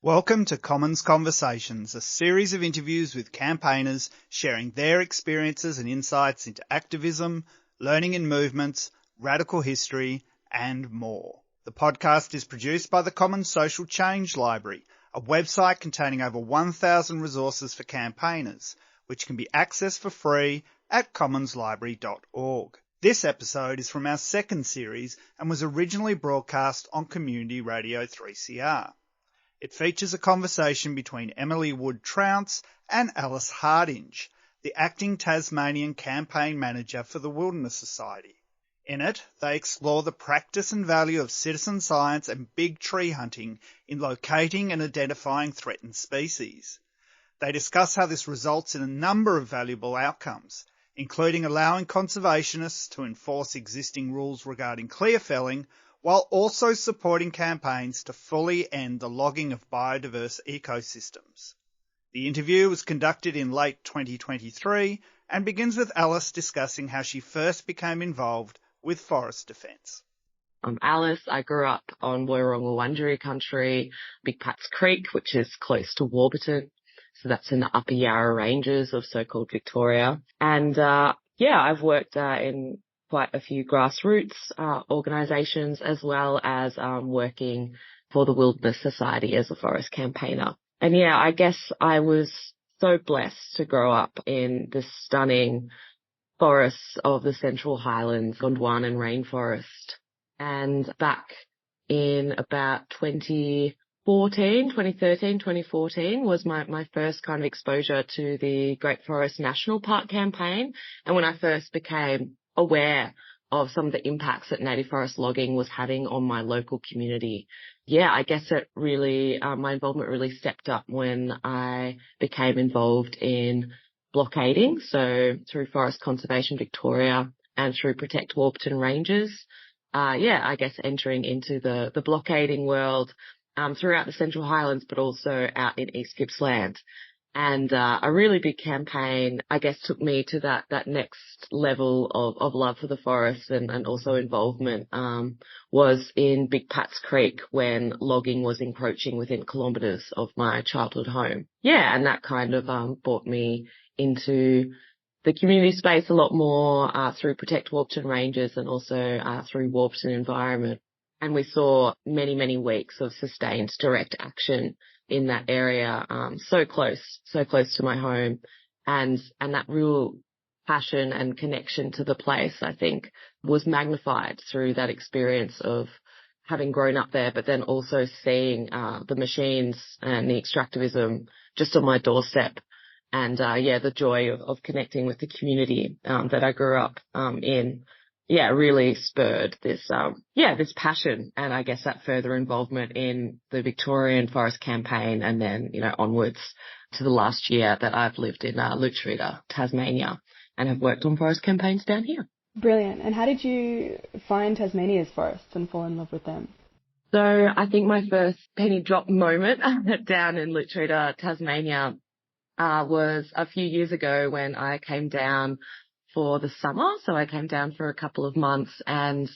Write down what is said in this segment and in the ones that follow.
Welcome to Commons Conversations, a series of interviews with campaigners sharing their experiences and insights into activism, learning in movements, radical history, and more. The podcast is produced by the Commons Social Change Library, a website containing over 1,000 resources for campaigners, which can be accessed for free at commonslibrary.org. This episode is from our second series and was originally broadcast on Community Radio 3CR. It features a conversation between Emily Wood-Trounce and Alice Hardinge, the acting Tasmanian campaign manager for the Wilderness Society. In it, they explore the practice and value of citizen science and big tree hunting in locating and identifying threatened species. They discuss how this results in a number of valuable outcomes, including allowing conservationists to enforce existing rules regarding clear felling, while also supporting campaigns to fully end the logging of biodiverse ecosystems. The interview was conducted in late 2023 and begins with Alice discussing how she first became involved with forest defence. I'm Alice. I grew up on Woiwurrunga Wurundjeri country, Big Pats Creek, which is close to Warburton. So that's in the Upper Yarra Ranges of so-called Victoria. And I've worked in quite a few grassroots organisations, as well as working for the Wilderness Society as a forest campaigner. And I guess I was so blessed to grow up in the stunning forests of the Central Highlands, Gondwanan rainforest. And back in about 2013, 2014 was my first kind of exposure to the Great Forest National Park campaign. And when I first became aware of some of the impacts that native forest logging was having on my local community. I guess it really, my involvement really stepped up when I became involved in blockading. So through Forest Conservation Victoria and through Protect Warburton Ranges. I guess entering into the blockading world, throughout the Central Highlands, but also out in East Gippsland. And a really big campaign, I guess, took me to that next level of love for the forest and also involvement, was in Big Pats Creek when logging was encroaching within kilometres of my childhood home. And that kind of brought me into the community space a lot more through Protect Warburton Ranges and also through Warburton Environment. And we saw many, many weeks of sustained direct action in that area, so close to my home, and that real passion and connection to the place, I think, was magnified through that experience of having grown up there, but then also seeing the machines and the extractivism just on my doorstep, and the joy of connecting with the community that I grew up in. Really spurred this passion, and I guess that further involvement in the Victorian Forest Campaign, and then, onwards to the last year that I've lived in Lutruwita, Tasmania, and have worked on forest campaigns down here. Brilliant. And how did you find Tasmania's forests and fall in love with them? So I think my first penny drop moment down in Lutruwita, Tasmania, was a few years ago when I came down for the summer. So I came down for a couple of months, and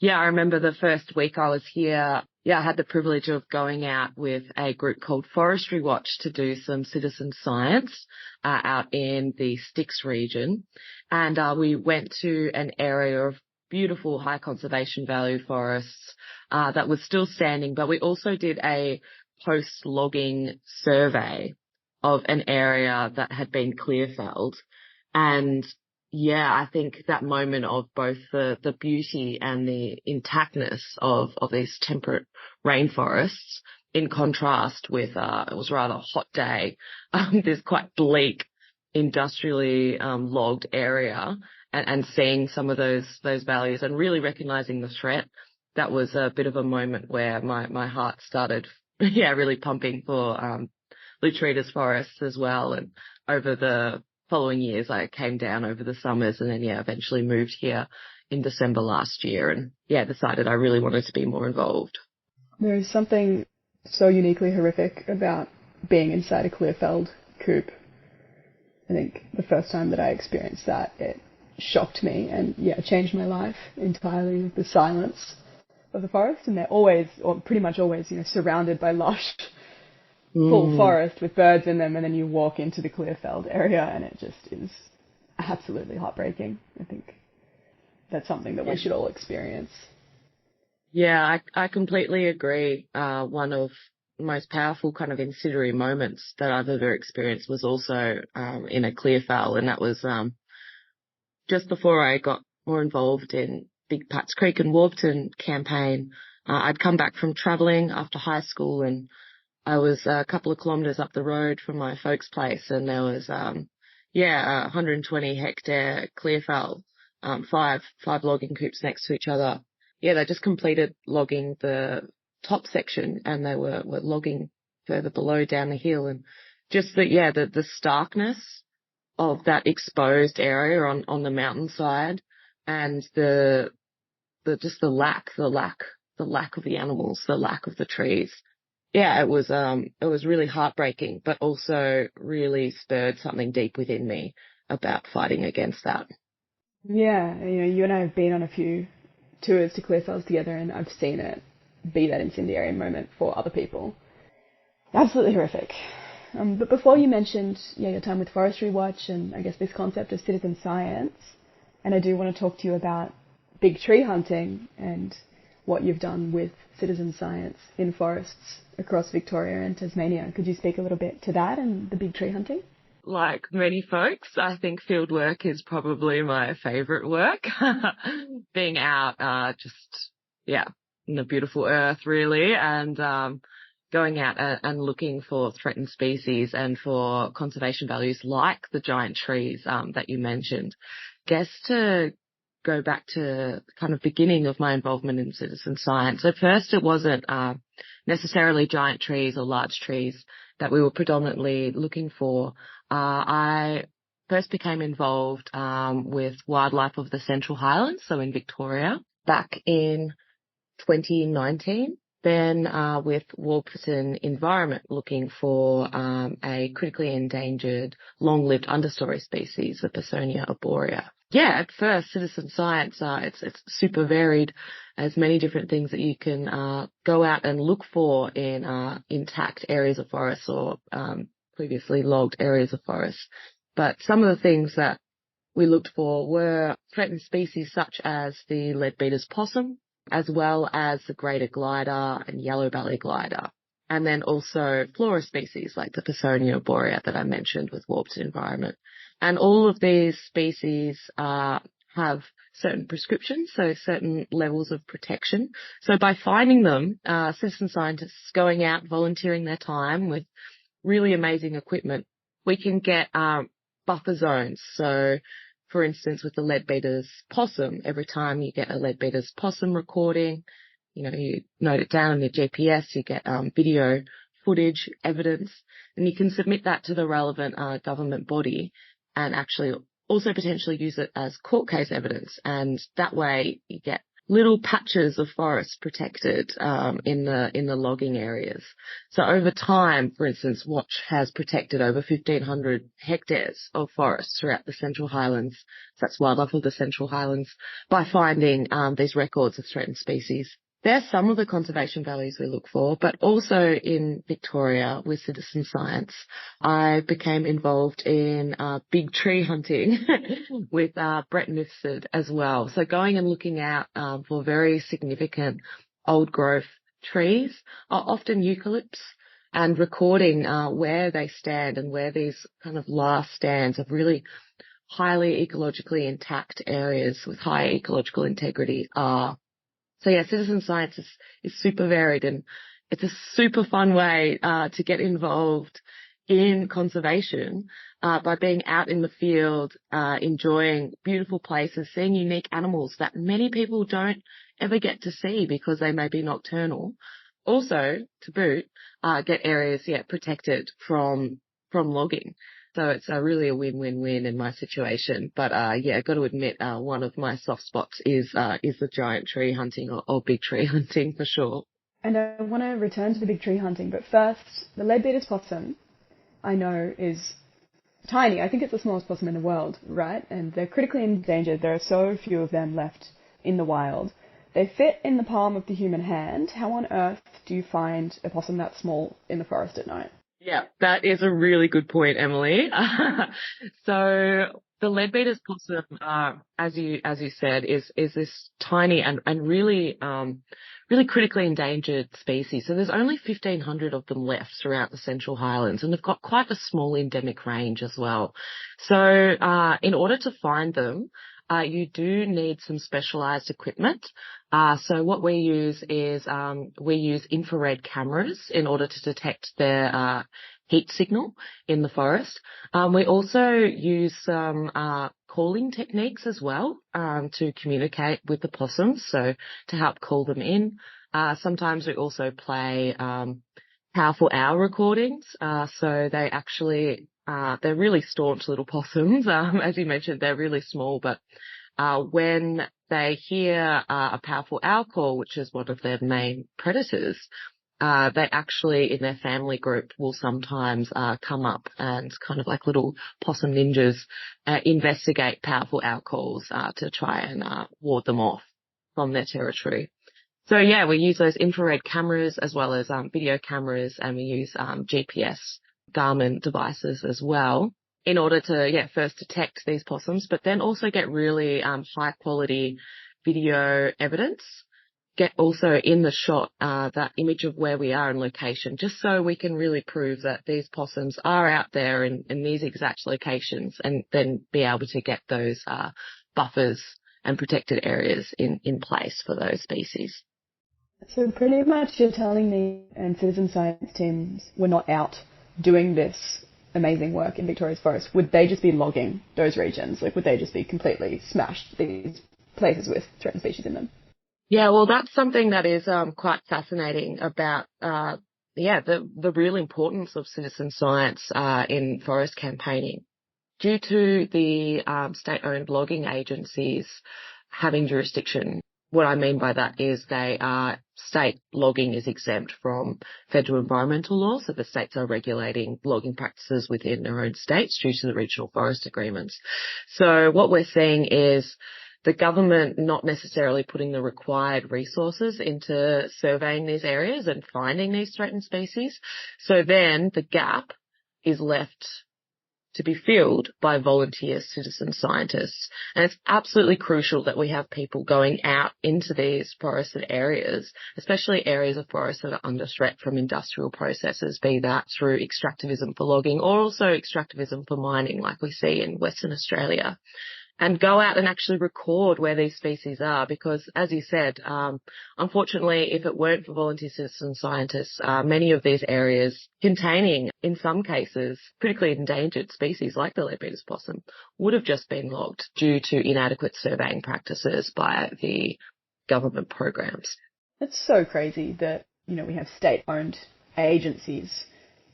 I remember the first week I was here, I had the privilege of going out with a group called Forestry Watch to do some citizen science out in the Styx region. And we went to an area of beautiful high conservation value forests that was still standing, but we also did a post-logging survey of an area that had been clear-felled. And I think that moment of both the beauty and the intactness of these temperate rainforests in contrast with, it was a rather hot day, this quite bleak industrially logged area, and seeing some of those values and really recognizing the threat. That was a bit of a moment where my heart started, really pumping for Lutruwita's forests as well. And over the following years, I came down over the summers and then, eventually moved here in December last year and, decided I really wanted to be more involved. There is something so uniquely horrific about being inside a clear-felled coop. I think the first time that I experienced that, it shocked me and, changed my life entirely. The silence of the forest, and they're always, or pretty much always, surrounded by lush full forest with birds in them, and then you walk into the Clearfeld area and it just is absolutely heartbreaking. I think that's something that we should all experience. Yeah, I completely agree. One of the most powerful kind of incendiary moments that I've ever experienced was also in a Clearfell, and that was just before I got more involved in Big Pat's Creek and Warburton campaign. I'd come back from travelling after high school, and I was a couple of kilometres up the road from my folks' place, and there was, 120 hectare Clearfell, five logging coops next to each other. Yeah, they just completed logging the top section, and they were logging further below down the hill, and just the starkness of that exposed area on the mountainside, and the lack of the animals, the lack of the trees. Yeah, it was really heartbreaking, but also really spurred something deep within me about fighting against that. Yeah, you and I have been on a few tours to Clearfells together, and I've seen it be that incendiary moment for other people. Absolutely horrific. But before you mentioned your time with Forestry Watch and I guess this concept of citizen science, and I do want to talk to you about big tree hunting and what you've done with citizen science in forests across Victoria and Tasmania. Could you speak a little bit to that and the big tree hunting? Like many folks, I think field work is probably my favourite work. Being out, in the beautiful earth, really, and going out and looking for threatened species and for conservation values like the giant trees that you mentioned. Guess to go back to kind of beginning of my involvement in citizen science. At first, it wasn't necessarily giant trees or large trees that we were predominantly looking for. I first became involved with wildlife of the Central Highlands, so in Victoria, back in 2019. Then with Warburton Environment, looking for a critically endangered, long-lived understory species, the Personia arborea. Yeah, at first, citizen science, it's super varied, as many different things that you can go out and look for in intact areas of forests or previously logged areas of forests. But some of the things that we looked for were threatened species such as the leadbeater's possum, as well as the greater glider and yellow-belly glider. And then also flora species like the Personia arborea that I mentioned with Warburton Environment. And all of these species have certain prescriptions, so certain levels of protection. So by finding them, citizen scientists going out, volunteering their time with really amazing equipment, we can get buffer zones. So, for instance, with the leadbeater's possum, every time you get a leadbeater's possum recording, you note it down on your GPS, you get video footage, evidence, and you can submit that to the relevant government body and actually also potentially use it as court case evidence. And that way you get little patches of forest protected in the logging areas. So over time, for instance, Watch has protected over 1,500 hectares of forest throughout the Central Highlands. So that's wildlife of the Central Highlands, by finding these records of threatened species. There's some of the conservation values we look for, but also in Victoria with citizen science, I became involved in big tree hunting with Brett Mifsud as well. So going and looking out for very significant old growth trees, often eucalypts, and recording where they stand and where these kind of last stands of really highly ecologically intact areas with high ecological integrity are. So yeah, citizen science is super varied, and it's a super fun way to get involved in conservation by being out in the field, enjoying beautiful places, seeing unique animals that many people don't ever get to see because they may be nocturnal. Also, to boot, get areas protected from logging. So it's really a win-win-win in my situation. But I've got to admit, one of my soft spots is the giant tree hunting or big tree hunting for sure. And I want to return to the big tree hunting, but first, the leadbeater's possum, I know, is tiny. I think it's the smallest possum in the world, right? And they're critically endangered. There are so few of them left in the wild. They fit in the palm of the human hand. How on earth do you find a possum that small in the forest at night? Yeah, that is a really good point, Emily. So the leadbeater's possum, as you said, is this tiny and really really critically endangered species. So there's only 1,500 of them left throughout the Central Highlands, and they've got quite a small endemic range as well. So in order to find them, you do need some specialized equipment. So what we use is we use infrared cameras in order to detect their heat signal in the forest. We also use some calling techniques as well to communicate with the possums, so to help call them in. Sometimes we also play powerful owl recordings. So they actually they're really staunch little possums. As you mentioned, they're really small, but when they hear a powerful owl call, which is one of their main predators, they actually, in their family group, will sometimes come up and kind of like little possum ninjas investigate powerful owl calls to try and ward them off from their territory. So yeah, we use those infrared cameras as well as video cameras, and we use GPS Garmin devices as well in order to, first detect these possums, but then also get really high quality video evidence. Get also in the shot that image of where we are in location, just so we can really prove that these possums are out there in these exact locations, and then be able to get those buffers and protected areas in place for those species. So pretty much you're telling me and citizen science teams were not out doing this amazing work in Victoria's forests. Would they just be logging those regions? Like, would they just be completely smashed these places with threatened species in them? Yeah, well, that's something that is quite fascinating about the real importance of citizen science in forest campaigning. Due to the state-owned logging agencies having jurisdiction, what I mean by that is state logging is exempt from federal environmental law, so the states are regulating logging practices within their own states due to the regional forest agreements. So what we're seeing is the government not necessarily putting the required resources into surveying these areas and finding these threatened species. So then the gap is left to be filled by volunteer citizen scientists. And it's absolutely crucial that we have people going out into these forested areas, especially areas of forest that are under threat from industrial processes, be that through extractivism for logging or also extractivism for mining like we see in Western Australia. And go out and actually record where these species are, because, as you said, unfortunately, if it weren't for volunteer citizen scientists, many of these areas containing, in some cases, critically endangered species like the leadbeater's possum would have just been logged due to inadequate surveying practices by the government programs. It's so crazy that, we have state-owned agencies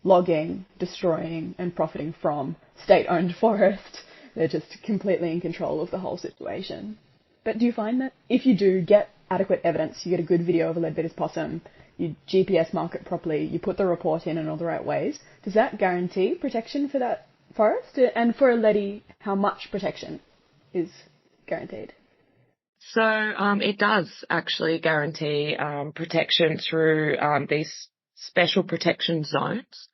logging, destroying, and profiting from state-owned forest. They're just completely in control of the whole situation. But do you find that if you do get adequate evidence, you get a good video of a leadbeater's possum, you GPS mark it properly, you put the report in all the right ways, does that guarantee protection for that forest? And for a leadie, how much protection is guaranteed? So it does actually guarantee protection through these special protection zones.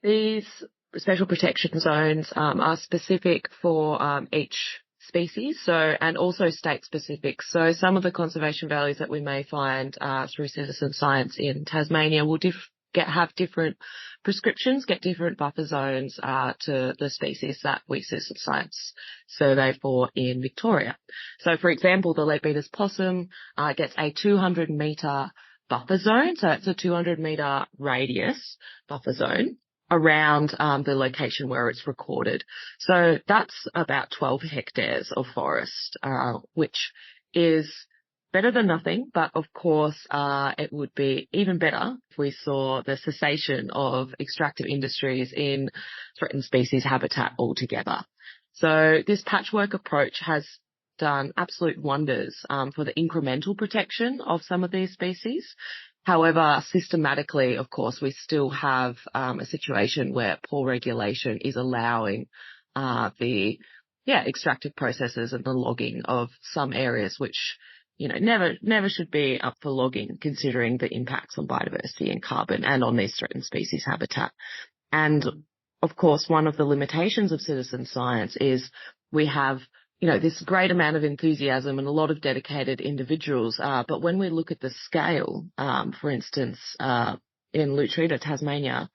These special protection zones are specific for each species, and also state specific. So some of the conservation values that we may find through citizen science in Tasmania will have different prescriptions, get different buffer zones to the species that we citizen science survey for in Victoria. So, for example, the leadbeater's possum gets a 200-metre buffer zone, so it's a 200-metre radius buffer zone around the location where it's recorded. So that's about 12 hectares of forest, which is better than nothing, but of course it would be even better if we saw the cessation of extractive industries in threatened species habitat altogether. So this patchwork approach has done absolute wonders for the incremental protection of some of these species. However, systematically, of course, we still have a situation where poor regulation is allowing the extractive processes and the logging of some areas which, never should be up for logging, considering the impacts on biodiversity and carbon and on these threatened species habitat. And of course, one of the limitations of citizen science is we have, this great amount of enthusiasm and a lot of dedicated individuals. But when we look at the scale, for instance, in Lutruwita, Tasmania,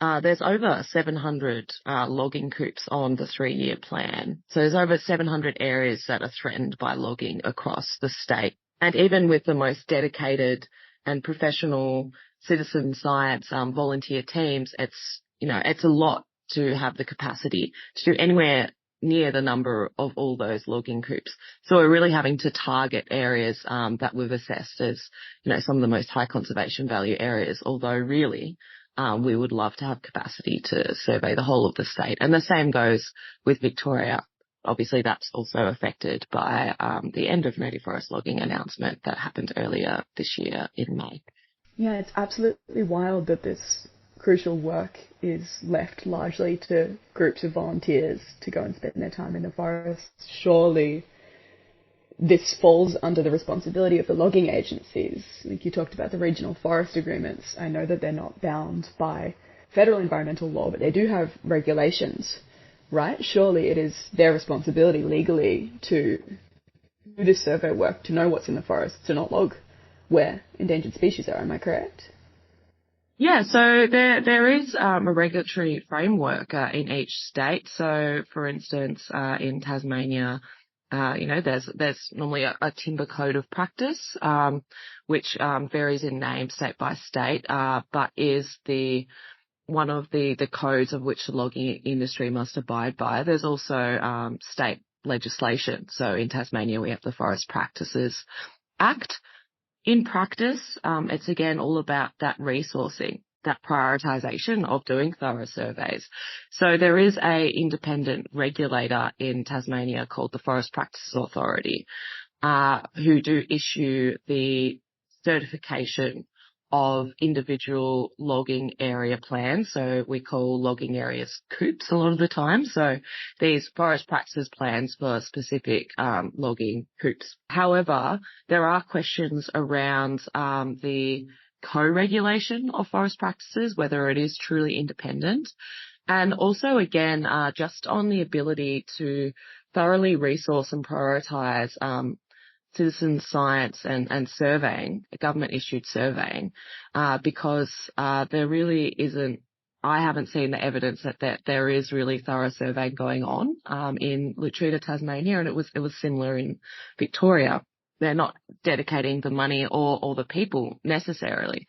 there's over 700 logging coops on the 3-year plan. So there's over 700 areas that are threatened by logging across the state. And even with the most dedicated and professional citizen science volunteer teams, it's a lot to have the capacity to do anywhere near the number of all those logging coops. So we're really having to target areas that we've assessed as, some of the most high conservation value areas, although really we would love to have capacity to survey the whole of the state. And the same goes with Victoria. Obviously, that's also affected by the end of native forest logging announcement that happened earlier this year in May. Yeah, it's absolutely wild that this crucial work is left largely to groups of volunteers to go and spend their time in the forests. Surely this falls under the responsibility of the logging agencies. Like you talked about the regional forest agreements. I know that they're not bound by federal environmental law, but they do have regulations, right? Surely it is their responsibility legally to do this survey work, to know what's in the forest, to not log where endangered species are. Am I correct? Yeah, so there is a regulatory framework in each state. So, for instance, in Tasmania, there's normally a timber code of practice, which varies in name state by state, but is one of the codes of which the logging industry must abide by. There's also state legislation. So in Tasmania, we have the Forest Practices Act. In practice, it's again all about that resourcing, that prioritisation of doing thorough surveys. So there is a independent regulator in Tasmania called the Forest Practices Authority, who do issue the certification of individual logging area plans. So we call logging areas COOPs a lot of the time. So these forest practices plans for specific logging COOPs. However, there are questions around the co-regulation of forest practices, whether it is truly independent. And also, again, just on the ability to thoroughly resource and prioritise citizen science and surveying, government-issued surveying, because there really isn't, I haven't seen the evidence that there is really thorough surveying going on in Lutruwita, Tasmania, and it was similar in Victoria. They're not dedicating the money or the people necessarily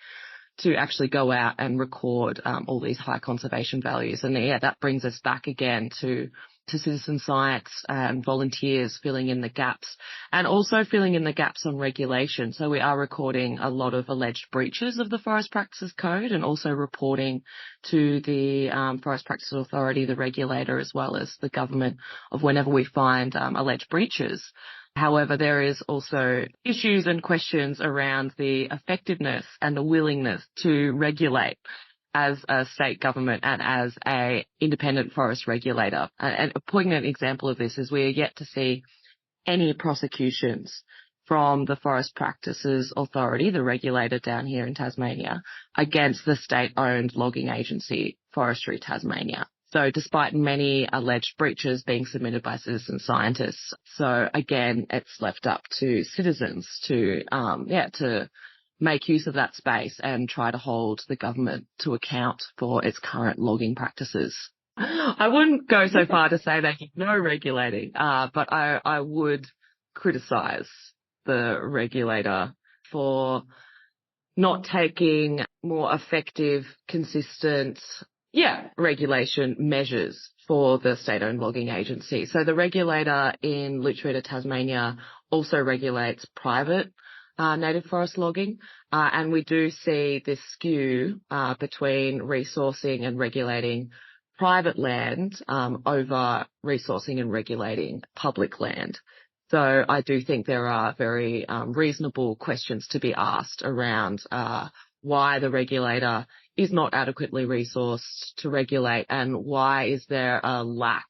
to actually go out and record all these high conservation values. And yeah, that brings us back again to citizen science and volunteers filling in the gaps, and also filling in the gaps on regulation. So we are recording a lot of alleged breaches of the Forest Practices Code, and also reporting to the Forest Practices Authority, the regulator, as well as the government, of whenever we find alleged breaches. However, there is also issues and questions around the effectiveness and the willingness to regulate as a state government and as a independent forest regulator. And a poignant example of this is we are yet to see any prosecutions from the Forest Practices Authority, the regulator down here in Tasmania, against the state-owned logging agency, Forestry Tasmania. So despite many alleged breaches being submitted by citizen scientists. So again, it's left up to citizens to make use of that space and try to hold the government to account for its current logging practices. I wouldn't go so far to say they need no regulating, but I would criticise the regulator for not taking more effective, consistent, regulation measures for the state-owned logging agency. So the regulator in Lutruwita, Tasmania also regulates private native forest logging, and we do see this skew between resourcing and regulating private land over resourcing and regulating public land. So I do think there are very reasonable questions to be asked around why the regulator is not adequately resourced to regulate, and why is there a lack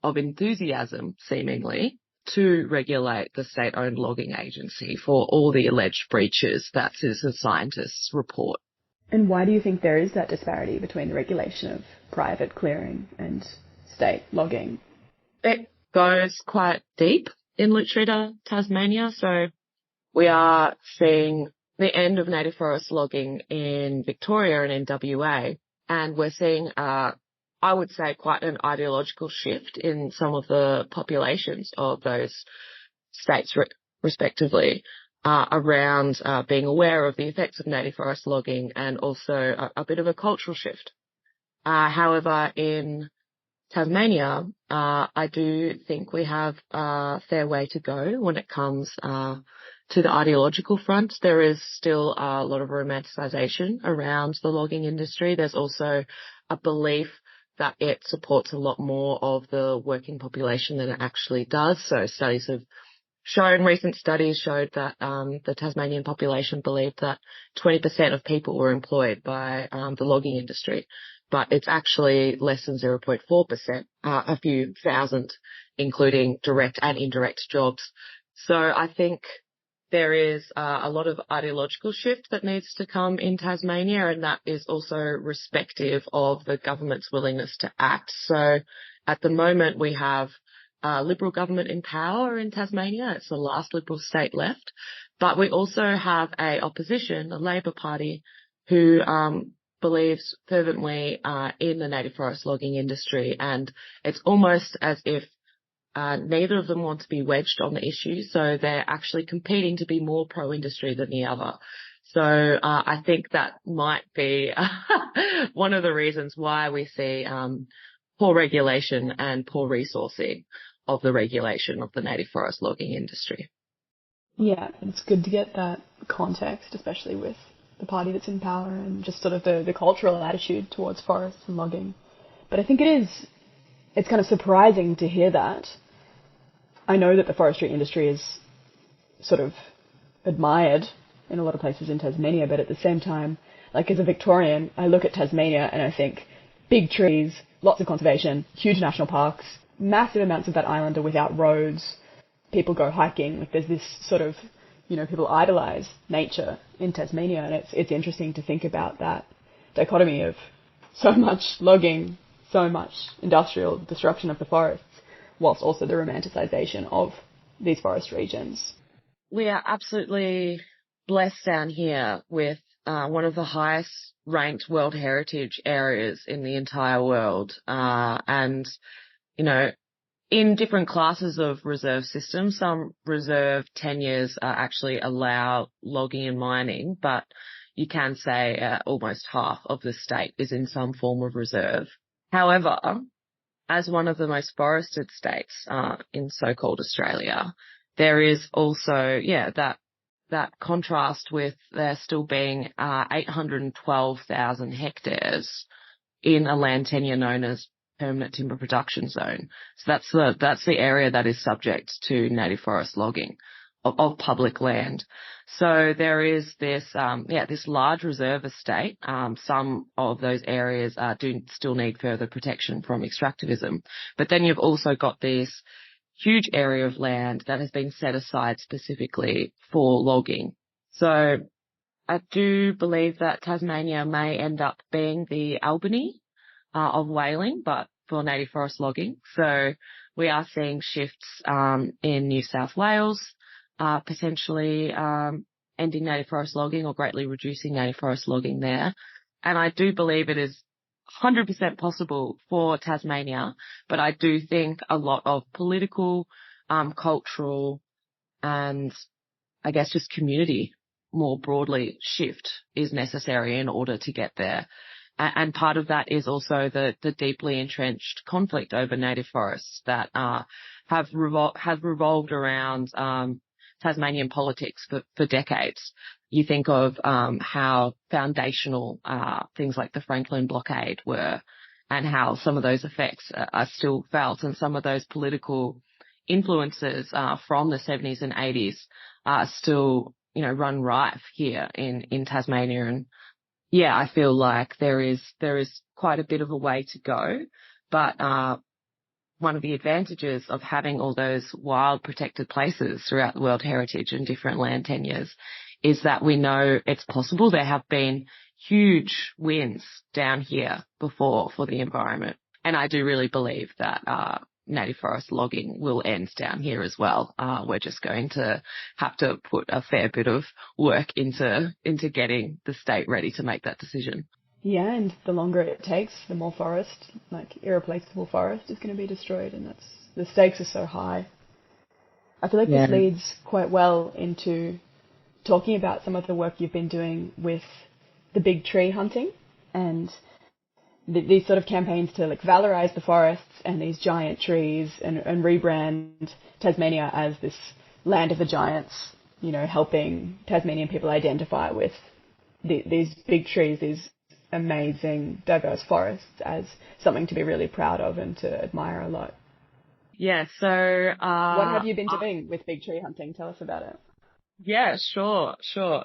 of enthusiasm, seemingly, to regulate the state-owned logging agency for all the alleged breaches that citizen scientists report. And why do you think there is that disparity between the regulation of private clearing and state logging? It goes quite deep in Lutruwita, Tasmania. So we are seeing the end of native forest logging in Victoria and in WA, and we're seeing, I would say, quite an ideological shift in some of the populations of those states, respectively, around being aware of the effects of native forest logging, and also a bit of a cultural shift. However, in Tasmania, I do think we have a fair way to go when it comes to the ideological front. There is still a lot of romanticisation around the logging industry. There's also a belief that it supports a lot more of the working population than it actually does. So recent studies showed that the Tasmanian population believed that 20% of people were employed by the logging industry, but it's actually less than 0.4%, a few thousand, including direct and indirect jobs. So I think there is a lot of ideological shift that needs to come in Tasmania, and that is also respective of the government's willingness to act. So at the moment we have a Liberal government in power in Tasmania. It's the last Liberal state left. But we also have a opposition, the Labor Party, who believes fervently in the native forest logging industry, and it's almost as if neither of them want to be wedged on the issue, so they're actually competing to be more pro-industry than the other. So I think that might be one of the reasons why we see poor regulation and poor resourcing of the regulation of the native forest logging industry. Yeah, it's good to get that context, especially with the party that's in power and just sort of the cultural attitude towards forests and logging. But I think it's kind of surprising to hear that. I know that the forestry industry is sort of admired in a lot of places in Tasmania, but at the same time, like as a Victorian, I look at Tasmania and I think big trees, lots of conservation, huge national parks, massive amounts of that island are without roads, people go hiking, like there's this sort of, people idolize nature in Tasmania, and it's interesting to think about that dichotomy of so much logging, so much industrial destruction of the forests, whilst also the romanticisation of these forest regions. We are absolutely blessed down here with one of the highest ranked World Heritage areas in the entire world. And, in different classes of reserve systems, some reserve tenures actually allow logging and mining, but you can say almost half of the state is in some form of reserve. However, as one of the most forested states in so-called Australia, there is also, that contrast with there still being 812,000 hectares in a land tenure known as permanent timber production zone. So that's the area that is subject to native forest logging of public land. So there is this large reserve estate. Some of those areas do still need further protection from extractivism. But then you've also got this huge area of land that has been set aside specifically for logging. So I do believe that Tasmania may end up being the Albany of whaling, but for native forest logging. So we are seeing shifts in New South Wales, potentially ending native forest logging or greatly reducing native forest logging there. And I do believe it is 100% possible for Tasmania, but I do think a lot of political, cultural, and I guess just community more broadly shift is necessary in order to get there. And part of that is also the deeply entrenched conflict over native forests that have revolved around Tasmanian politics for decades. You think of how foundational things like the Franklin blockade were, and how some of those effects are still felt, and some of those political influences from the 70s and 80s are still, run rife here in Tasmania. And yeah, I feel like there is quite a bit of a way to go, but one of the advantages of having all those wild protected places throughout the World Heritage and different land tenures is that we know it's possible. There have been huge wins down here before for the environment. And I do really believe that native forest logging will end down here as well. We're just going to have to put a fair bit of work into getting the state ready to make that decision. Yeah, and the longer it takes, the more forest, like irreplaceable forest, is going to be destroyed, and the stakes are so high. I feel like this leads quite well into talking about some of the work you've been doing with the big tree hunting and these sort of campaigns to like valorize the forests and these giant trees and rebrand Tasmania as this land of the giants, you know, helping Tasmanian people identify with these big trees, these amazing diverse forests as something to be really proud of and to admire a lot. Yeah, so... what have you been doing with big tree hunting? Tell us about it. Yeah, sure. So,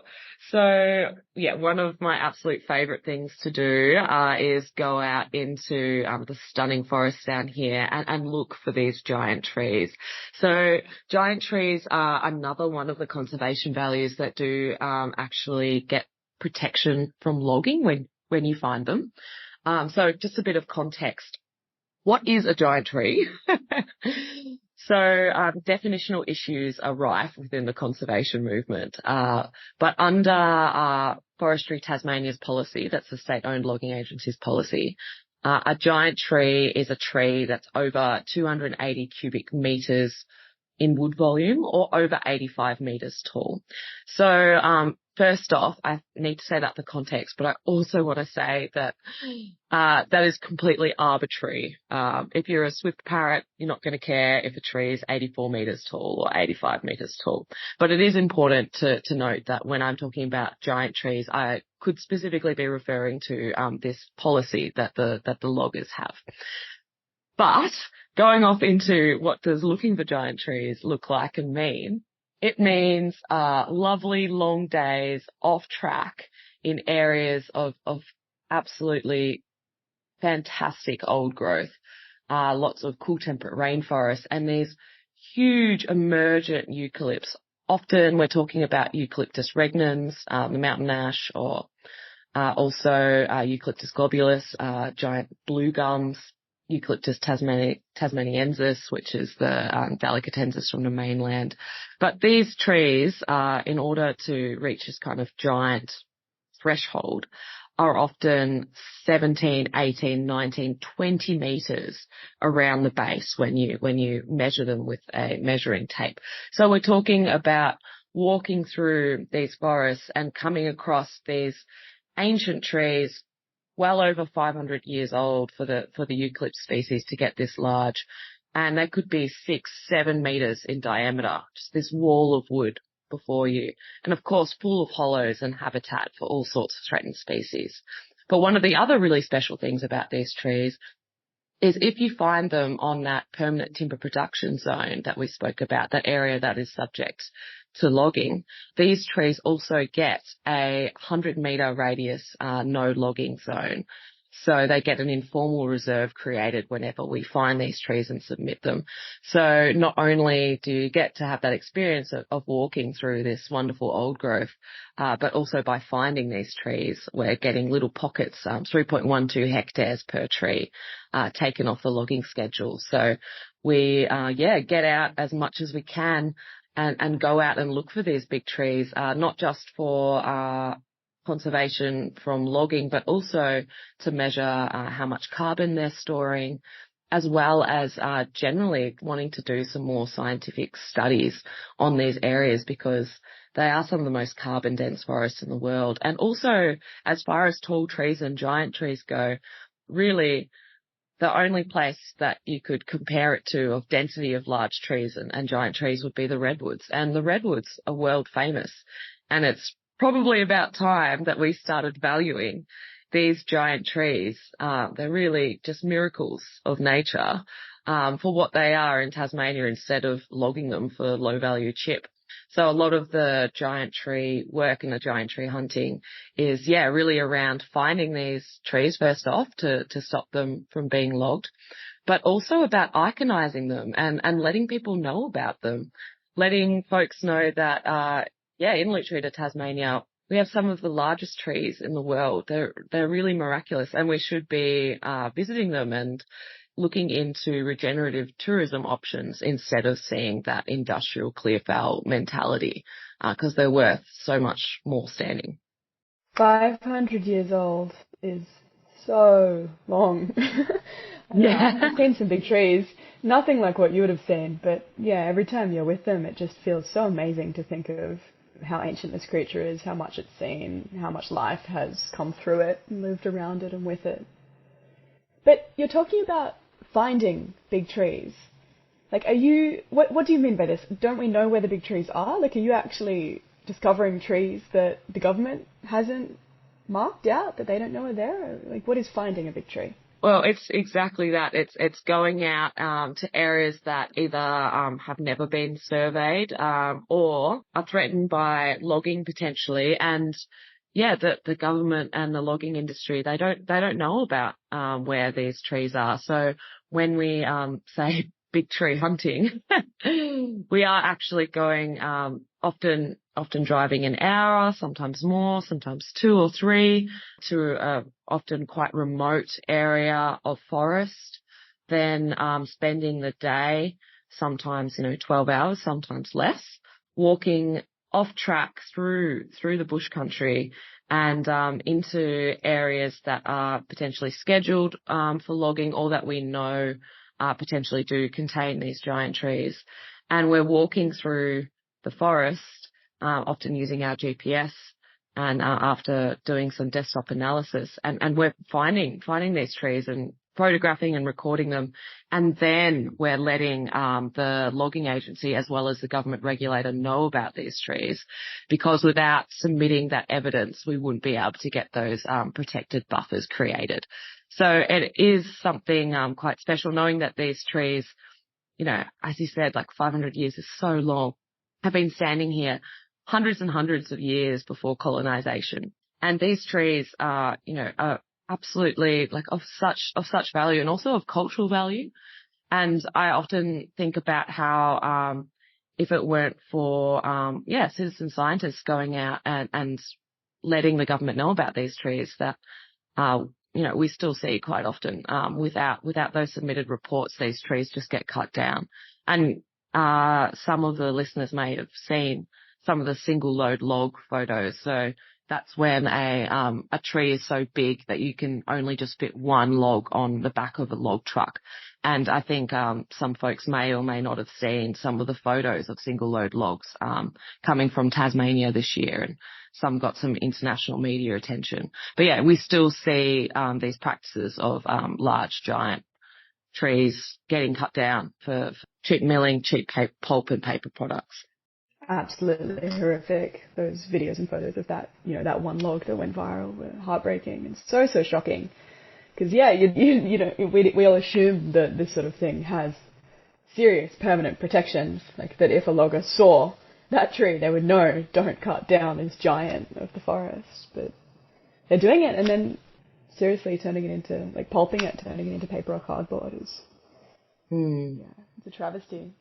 yeah, one of my absolute favorite things to do is go out into the stunning forests down here and look for these giant trees. So giant trees are another one of the conservation values that do actually get protection from logging when you find them. So just a bit of context. What is a giant tree? So definitional issues are rife within the conservation movement. But under Forestry Tasmania's policy, that's the state-owned logging agency's policy, a giant tree is a tree that's over 280 cubic metres in wood volume or over 85 metres tall. So first off, I need to say that for context, but I also want to say that that is completely arbitrary. If you're a swift parrot, you're not going to care if a tree is 84 metres tall or 85 metres tall. But it is important to note that when I'm talking about giant trees, I could specifically be referring to this policy that the loggers have. But going off into what does looking for giant trees look like and mean, it means lovely long days off track in areas of absolutely fantastic old growth, lots of cool temperate rainforests and these huge emergent eucalypts. Often we're talking about Eucalyptus regnans, the mountain ash, or also Eucalyptus globulus, giant blue gums, Eucalyptus tasmaniensis, which is the delicatensis from the mainland. But these trees, in order to reach this kind of giant threshold, are often 17, 18, 19, 20 metres around the base when you measure them with a measuring tape. So we're talking about walking through these forests and coming across these ancient trees well over 500 years old for the eucalypt species to get this large. And they could be 6-7 metres in diameter, just this wall of wood before you. And of course, full of hollows and habitat for all sorts of threatened species. But one of the other really special things about these trees is if you find them on that permanent timber production zone that we spoke about, that area that is subject to logging, these trees also get a 100-metre radius no logging zone. So they get an informal reserve created whenever we find these trees and submit them. So not only do you get to have that experience of walking through this wonderful old growth, but also by finding these trees, we're getting little pockets, 3.12 hectares per tree, taken off the logging schedule. So we, get out as much as we can and go out and look for these big trees, not just for conservation from logging, but also to measure how much carbon they're storing, as well as generally wanting to do some more scientific studies on these areas because they are some of the most carbon dense forests in the world. And also, as far as tall trees and giant trees go, really the only place that you could compare it to of density of large trees and giant trees would be the redwoods. And the redwoods are world famous. And it's probably about time that we started valuing these giant trees. They're really just miracles of nature for what they are in Tasmania instead of logging them for low value chip. So a lot of the giant tree work and the giant tree hunting is, really around finding these trees first off to stop them from being logged, but also about iconising them and letting people know about them, letting folks know that, in Lutruwita, Tasmania, we have some of the largest trees in the world. They're really miraculous, and we should be visiting them and looking into regenerative tourism options instead of seeing that industrial clearfell mentality, because they're worth so much more standing. 500 years old is so long. Yeah. I've seen some big trees, nothing like what you would have seen, but yeah, every time you're with them, it just feels so amazing to think of how ancient this creature is, how much it's seen, how much life has come through it and lived around it and with it. But you're talking about finding big trees. Like, what do you mean by this? Don't we know where the big trees are? Like, are you actually discovering trees that the government hasn't marked out, that they don't know are there? Like, what is finding a big tree? Well, it's exactly that. It's going out to areas that either have never been surveyed or are threatened by logging potentially. And yeah, the government and the logging industry, they don't know about where these trees are. So when we say big tree hunting, we are actually going often driving an hour, sometimes more, sometimes 2 or 3, to a often quite remote area of forest, then spending the day, sometimes 12 hours, sometimes less, walking off track through the bush country and into areas that are potentially scheduled for logging or that we know potentially do contain these giant trees. And we're walking through the forest, often using our GPS, and after doing some desktop analysis, and we're finding these trees and photographing and recording them, and then we're letting the logging agency as well as the government regulator know about these trees, because without submitting that evidence, we wouldn't be able to get those protected buffers created. So it is something quite special, knowing that these trees, as you said, like 500 years is so long, have been standing here hundreds and hundreds of years before colonization. And these trees are absolutely like of such value, and also of cultural value. And I often think about how if it weren't for citizen scientists going out and letting the government know about these trees, that we still see quite often without those submitted reports, these trees just get cut down. And some of the listeners may have seen some of the single load log photos. So that's when a tree is so big that you can only just fit one log on the back of a log truck. And I think some folks may or may not have seen some of the photos of single load logs coming from Tasmania this year, and some got some international media attention. But yeah, we still see these practices of large giant trees getting cut down for cheap milling, cheap pulp and paper products. Absolutely horrific. Those videos and photos of that, that one log that went viral were heartbreaking and so shocking. Because we all assume that this sort of thing has serious permanent protections, like that if a logger saw that tree, they would know, don't cut down this giant of the forest. But they're doing it, and then seriously turning it into, like, pulping it, turning it into paper or cardboard is, it's a travesty.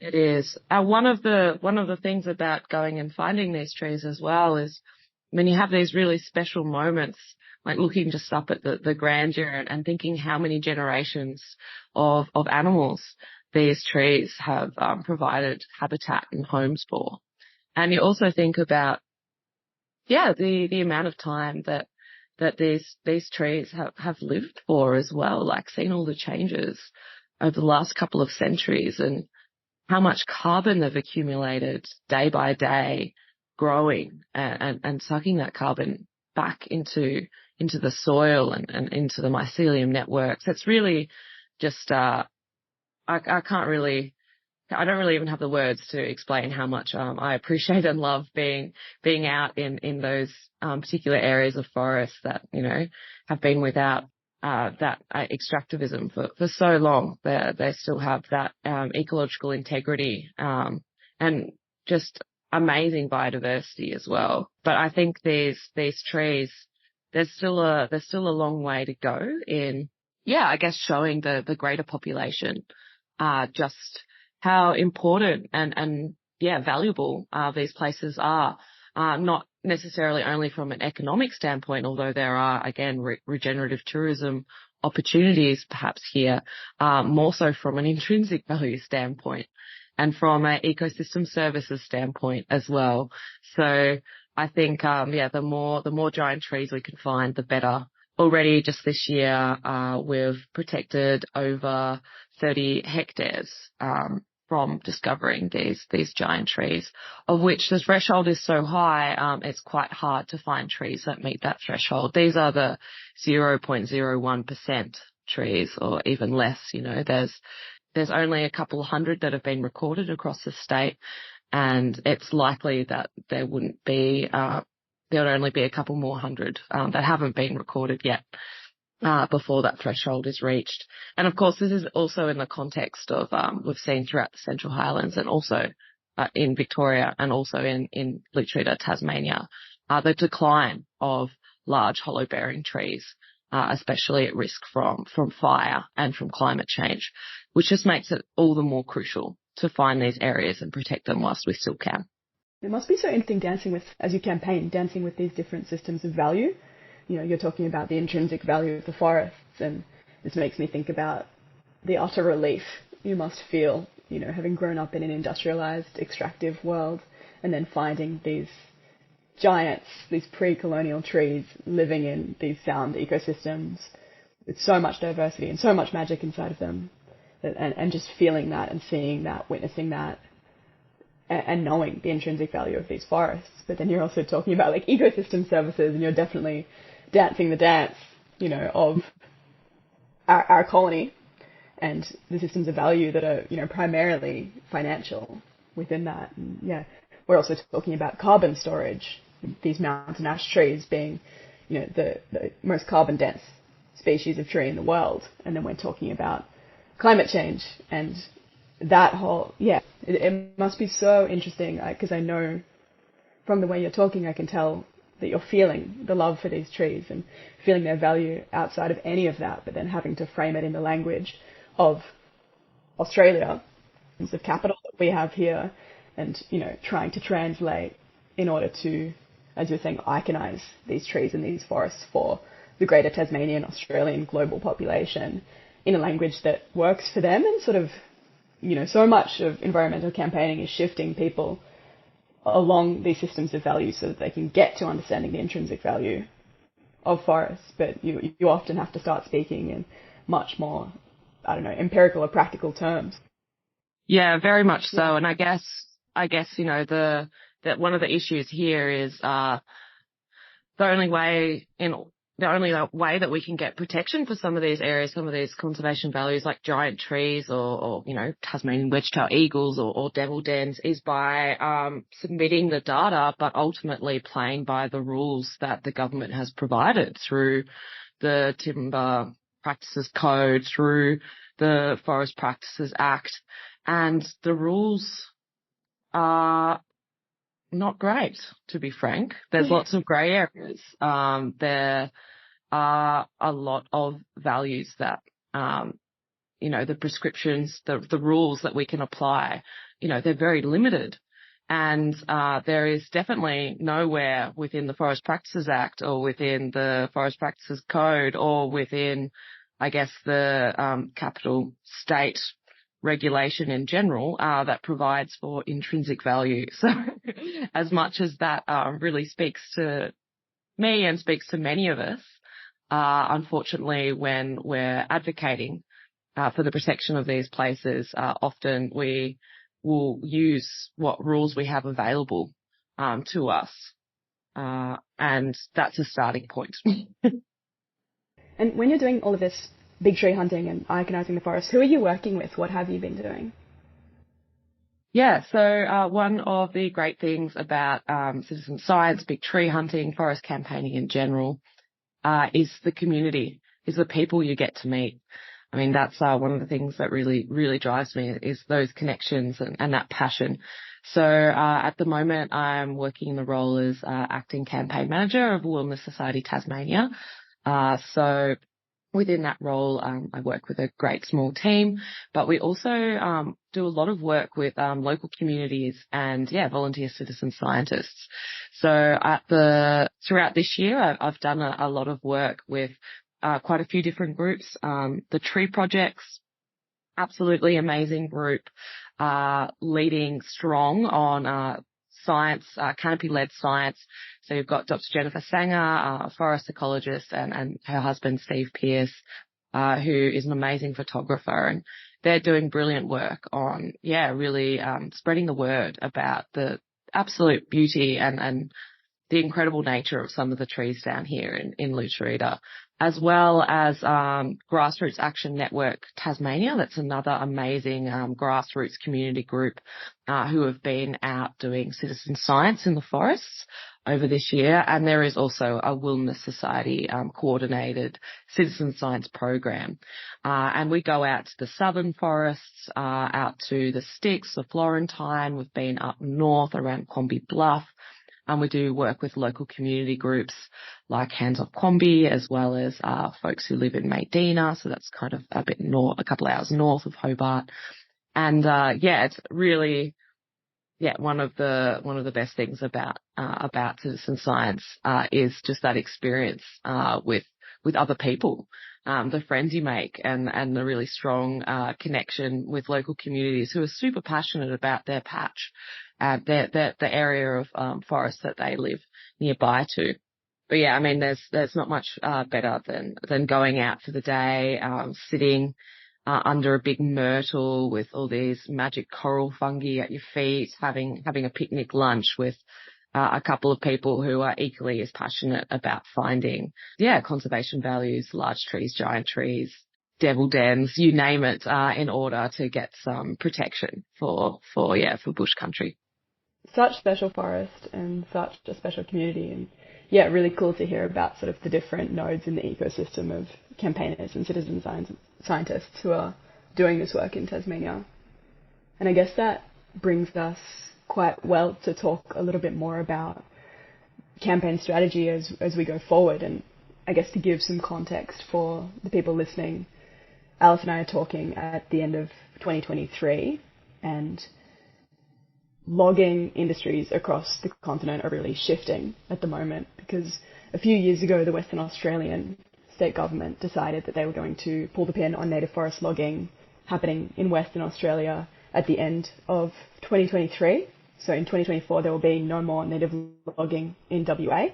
It is. One of the things about going and finding these trees as well is when you have these really special moments, like looking just up at the grandeur and thinking how many generations of animals these trees have provided habitat and homes for. And you also think about, the amount of time that these trees have lived for as well, like seen all the changes over the last couple of centuries and how much carbon they've accumulated day by day, growing and sucking that carbon back into the soil and into the mycelium networks. It's really just, I don't really even have the words to explain how much I appreciate and love being out in those particular areas of forest that, have been without that extractivism for so long. They still have that ecological integrity and just amazing biodiversity as well. But I think these trees, there's still a long way to go in, I guess, showing the greater population just how important and valuable these places are not necessarily only from an economic standpoint, although there are, again, regenerative tourism opportunities perhaps here, more so from an intrinsic value standpoint and from an ecosystem services standpoint as well. So I think, the more giant trees we can find, the better. Already just this year, we've protected over 30 hectares, from discovering these giant trees, of which the threshold is so high, it's quite hard to find trees that meet that threshold. These are the 0.01% trees, or even less. There's only a couple hundred that have been recorded across the state, and it's likely that there would only be a couple more hundred that haven't been recorded yet before that threshold is reached. And of course, this is also in the context of we've seen throughout the Central Highlands and also in Victoria and also in Lutruwita, Tasmania, the decline of large hollow-bearing trees, especially at risk from fire and from climate change, which just makes it all the more crucial to find these areas and protect them whilst we still can. It must be so interesting as you campaign, dancing with these different systems of value. You're talking about the intrinsic value of the forests, and this makes me think about the utter relief you must feel, having grown up in an industrialized, extractive world, and then finding these giants, these pre-colonial trees living in these sound ecosystems with so much diversity and so much magic inside of them, and just feeling that and seeing that, witnessing that, and knowing the intrinsic value of these forests. But then you're also talking about like ecosystem services, and you're definitely dancing the dance, of our colony and the systems of value that are, primarily financial within that. And we're also talking about carbon storage, these mountain ash trees being, the most carbon dense species of tree in the world. And then we're talking about climate change and that whole, it must be so interesting, because I know from the way you're talking, I can tell that you're feeling the love for these trees and feeling their value outside of any of that, but then having to frame it in the language of Australia, of capital that we have here, and, trying to translate in order to, as you're saying, iconize these trees and these forests for the greater Tasmanian, Australian, global population in a language that works for them. And sort of, so much of environmental campaigning is shifting people along these systems of value so that they can get to understanding the intrinsic value of forests. But you often have to start speaking in much more, empirical or practical terms. Yeah, very much so. And I guess that one of the issues here is the only way that we can get protection for some of these areas, some of these conservation values like giant trees or Tasmanian wedge-tail eagles or devil dens, is by submitting the data, but ultimately playing by the rules that the government has provided through the Timber Practices Code, through the Forest Practices Act. And the rules are not great, to be frank. There's lots of grey areas. There are a lot of values that, the prescriptions, the rules that we can apply, they're very limited. And there is definitely nowhere within the Forest Practices Act or within the Forest Practices Code or within, I guess, the capital state regulation in general that provides for intrinsic value. So as much as that really speaks to me and speaks to many of us, unfortunately, when we're advocating for the protection of these places, often we will use what rules we have available to us. And that's a starting point. And when you're doing all of this big tree hunting and iconizing the forest, who are you working with? What have you been doing? Yeah, so one of the great things about citizen science, big tree hunting, forest campaigning in general, is the community, is the people you get to meet. I mean, that's one of the things that really, really drives me, is those connections and that passion. So at the moment, I'm working in the role as acting campaign manager of Wilderness Society Tasmania. So within that role, I work with a great small team, but we also do a lot of work with local communities and volunteer citizen scientists. So throughout this year, I've done a lot of work with quite a few different groups. The Tree Projects, absolutely amazing group, leading strong on science, canopy-led science. So you've got Dr. Jennifer Sanger, a forest ecologist, and her husband, Steve Pearce, who is an amazing photographer. And they're doing brilliant work on, really spreading the word about the absolute beauty and the incredible nature of some of the trees down here in Lutruwita, as well as Grassroots Action Network Tasmania. That's another amazing grassroots community group who have been out doing citizen science in the forests over this year. And there is also a Wilderness Society coordinated citizen science program. And we go out to the southern forests, out to the Sticks, the Florentine. We've been up north around Quamby Bluff. We do work with local community groups like Hands Off Quamby, as well as folks who live in Maydena. So that's kind of a bit north, a couple of hours north of Hobart. And it's really one of the best things about citizen science is just that experience with other people, the friends you make, and the really strong connection with local communities who are super passionate about their patch, the area of forest that they live nearby to. But there's not much better than going out for the day, sitting under a big myrtle with all these magic coral fungi at your feet, having a picnic lunch with a couple of people who are equally as passionate about finding, conservation values, large trees, giant trees, devil dens, you name it, in order to get some protection for bush country. Such special forest and such a special community, and really cool to hear about sort of the different nodes in the ecosystem of campaigners and citizen scientists who are doing this work in Tasmania. And I guess that brings us quite well to talk a little bit more about campaign strategy as we go forward. And I guess to give some context for the people listening, Alice and I are talking at the end of 2023, and logging industries across the continent are really shifting at the moment, because a few years ago the Western Australian state government decided that they were going to pull the pin on native forest logging happening in Western Australia at the end of 2023. So in 2024 there will be no more native logging in WA.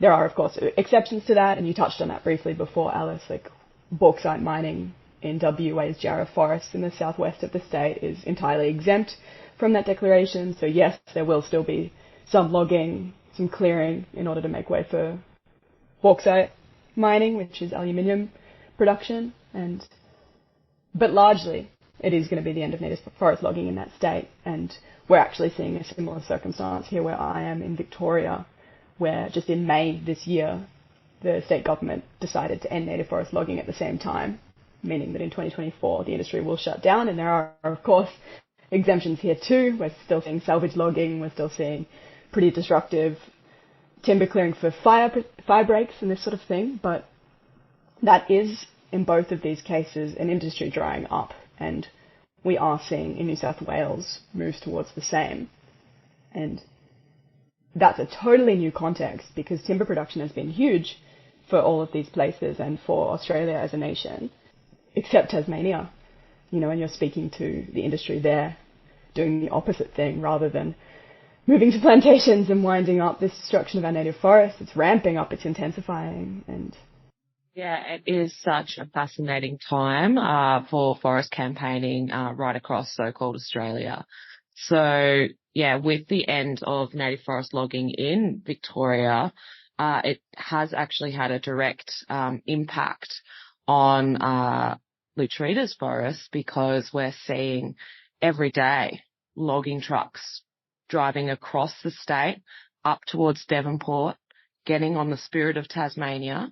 There are, of course, exceptions to that, and you touched on that briefly before, Alice, like bauxite mining in WA's Jarrah Forest in the southwest of the state is entirely exempt from that declaration. So yes, there will still be some logging, some clearing in order to make way for bauxite mining, which is aluminium production, but largely it is going to be the end of native forest logging in that state. And we're actually seeing a similar circumstance here where I am in Victoria, where just in May this year the state government decided to end native forest logging at the same time, meaning that in 2024 the industry will shut down. And there are, of course, exemptions here too. We're still seeing salvage logging, we're still seeing pretty disruptive timber clearing for fire breaks and this sort of thing, but that is, in both of these cases, an industry drying up, and we are seeing in New South Wales moves towards the same. And that's a totally new context, because timber production has been huge for all of these places and for Australia as a nation, except Tasmania. And you're speaking to the industry there doing the opposite thing, rather than moving to plantations and winding up this destruction of our native forests. It's ramping up, it's intensifying. And it is such a fascinating time for forest campaigning right across so-called Australia. So, with the end of native forest logging in Victoria, it has actually had a direct impact on Lutruwita's forests, because we're seeing every day logging trucks driving across the state up towards Devonport, getting on the Spirit of Tasmania,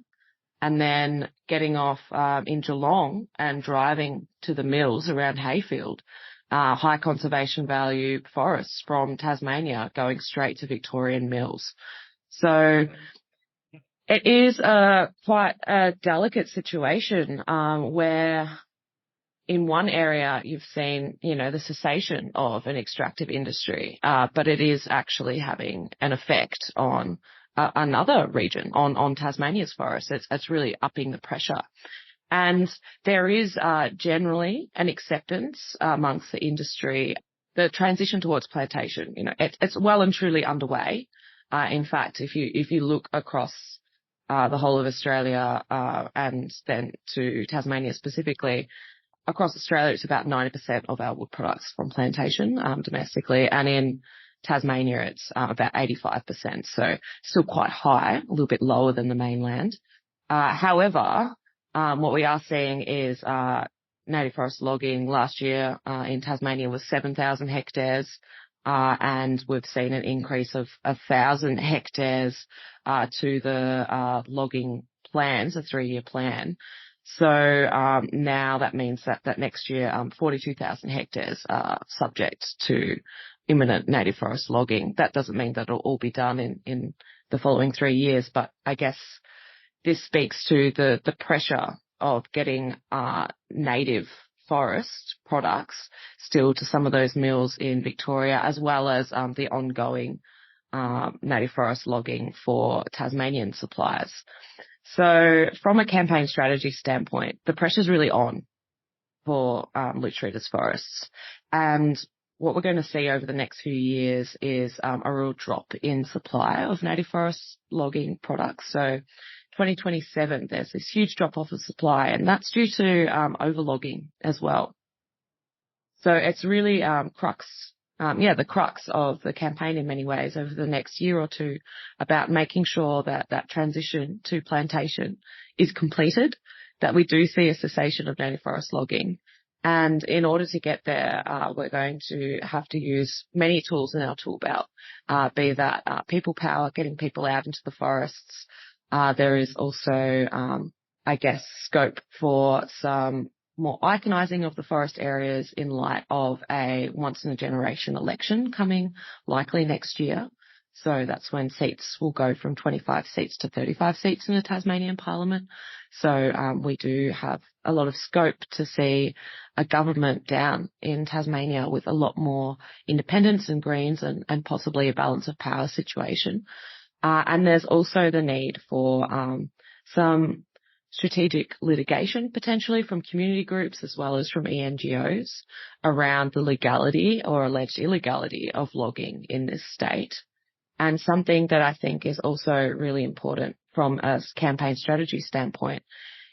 and then getting off in Geelong and driving to the mills around Hayfield, high conservation value forests from Tasmania going straight to Victorian mills. So It is quite a delicate situation where in one area you've seen, the cessation of an extractive industry, but it is actually having an effect on another region, on Tasmania's forests. It's really upping the pressure. And there is generally an acceptance amongst the industry. The transition towards plantation, it's well and truly underway. In fact, if you look across the whole of Australia and then to Tasmania specifically, across Australia it's about 90% of our wood products from plantation domestically, and in Tasmania it's about 85%, so still quite high, a little bit lower than the mainland. However, what we are seeing is native forest logging last year in Tasmania was 7,000 hectares, and we've seen an increase of 1,000 hectares to the logging plans, a 3-year plan. So now that means that next year 42,000 hectares are subject to imminent native forest logging. That doesn't mean that it'll all be done in the following 3 years, but I guess this speaks to the pressure of getting native forest products still to some of those mills in Victoria, as well as the ongoing native forest logging for Tasmanian suppliers. So from a campaign strategy standpoint, the pressure's really on for Lutz Rieder's forests. And what we're going to see over the next few years is a real drop in supply of native forest logging products. So 2027, there's this huge drop off of supply, and that's due to overlogging as well. So it's really the crux of the campaign in many ways over the next year or two, about making sure that that transition to plantation is completed, that we do see a cessation of native forest logging. And in order to get there, we're going to have to use many tools in our tool belt, be that people power, getting people out into the forests. There is also, scope for some more iconising of the forest areas in light of a once-in-a-generation election coming likely next year. So that's when seats will go from 25 seats to 35 seats in the Tasmanian Parliament. So we do have a lot of scope to see a government down in Tasmania with a lot more independence and Greens and possibly a balance of power situation. And there's also the need for some strategic litigation potentially from community groups as well as from ENGOs around the legality or alleged illegality of logging in this state. And something that I think is also really important from a campaign strategy standpoint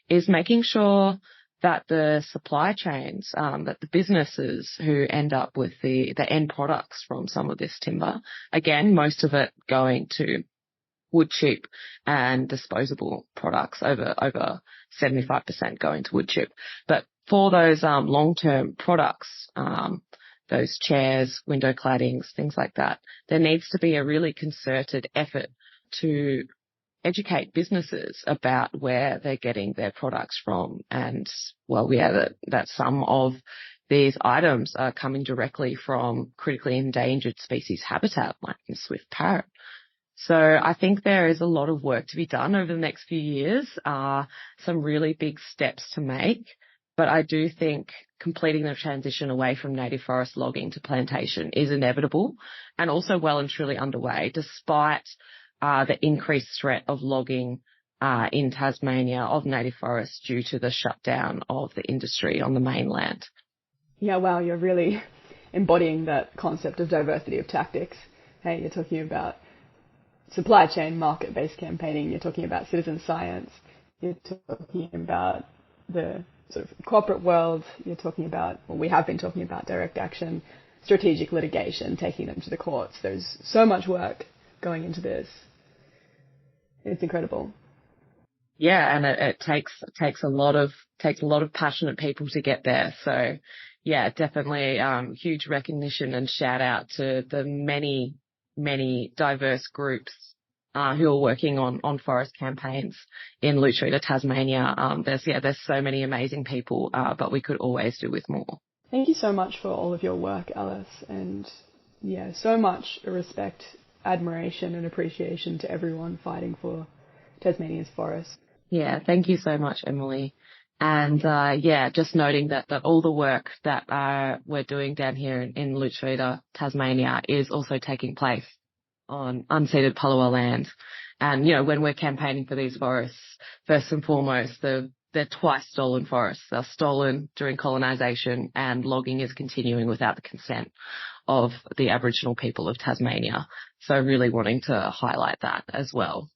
is making sure that the supply chains, that the businesses who end up with the end products from some of this timber, again, most of it going to wood chip and disposable products, over 75% going to wood chip. But for those long-term products, those chairs, window claddings, things like that, there needs to be a really concerted effort to educate businesses about where they're getting their products from. And, that some of these items are coming directly from critically endangered species habitat, like the swift parrot. So I think there is a lot of work to be done over the next few years, some really big steps to make. But I do think completing the transition away from native forest logging to plantation is inevitable and also well and truly underway, despite the increased threat of logging in Tasmania of native forests due to the shutdown of the industry on the mainland. Yeah, wow, you're really embodying that concept of diversity of tactics. Hey, you're talking about supply chain market-based campaigning, you're talking about citizen science, you're talking about the sort of corporate world, you're talking about, we have been talking about direct action, strategic litigation, taking them to the courts. There's so much work going into this. It's incredible. Yeah, and it takes a lot of passionate people to get there. So yeah, definitely huge recognition and shout out to the many diverse groups who are working on forest campaigns in Lutz Rieder, Tasmania. There's so many amazing people, but we could always do with more. Thank you so much for all of your work, Alice, and so much respect, admiration and appreciation to everyone fighting for Tasmania's forests. Yeah, thank you so much, Emily. And just noting that all the work that we're doing down here in Lutruwita, Tasmania, is also taking place on unceded Palawa land. And, when we're campaigning for these forests, first and foremost, they're twice stolen forests. They're stolen during colonisation, and logging is continuing without the consent of the Aboriginal people of Tasmania. So really wanting to highlight that as well.